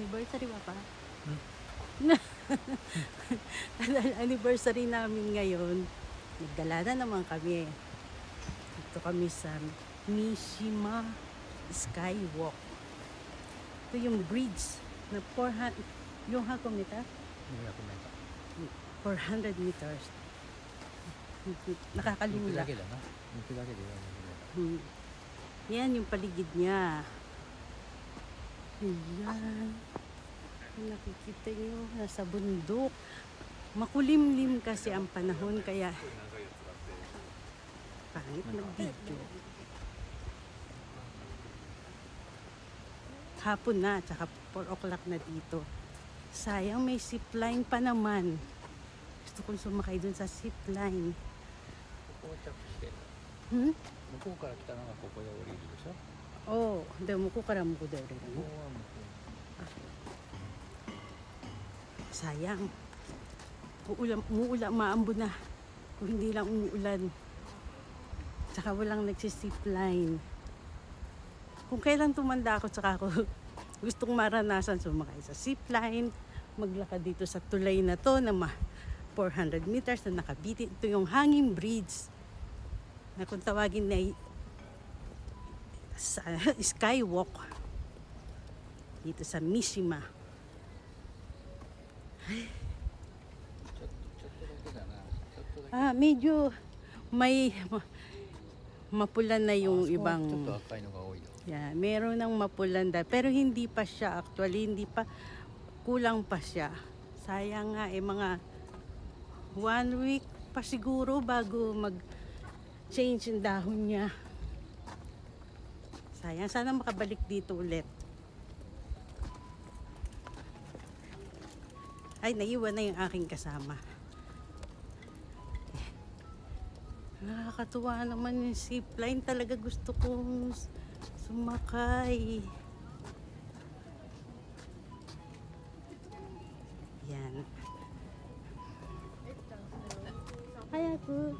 Anniversary ba pa? Hmm? Anniversary namin ngayon. Naggala na naman kami. Dito kami sa Mishima Skywalk. Ito yung bridge na 400, yung hakomita? Hindi ako menta. 400 meters. Nakakalula. Yan yung paligid niya. Ayan. Nakikita nyo, nasa bundok. Makulimlim kasi ang panahon, kaya pangit mag-video. Hapon na, tsaka 4 o'clock na dito. Sayang, may zipline pa naman. Gusto kong sumakay dun sa zipline. Hmm? 向こうから来たのがここで降りるでしょ。 Oo, de mo ko karam ko daw rin. ここは向こ Sayang. Umuulan, maambo na. Kung hindi lang umuulan. Tsaka walang nagsisipline. Kung kailan tumanda ako, tsaka ako gustong maranasan sumakay sa zipline, maglakad dito sa tulay na to na 400 meters na nakabitin. Ito yung hanging bridge na kung tawagin na Skywalk dito sa Mishima. ちょっとだけだな。ちょっとだけ。 Medyo may mapulan na yung ちょっ ibang と赤いのが多いよ。 yeah, meron ng mapulan pero hindi pa siya actually, hindi pa, kulang pa siya. Sayang nga mga 1 week pa siguro bago mag-change yung dahon niya. Sayang, sana makabalik dito ulit. Ay, naiwan na yung aking kasama. Nakakatuwa naman yung zipline. Talaga gusto kong sumakay. Yan. Kaya po.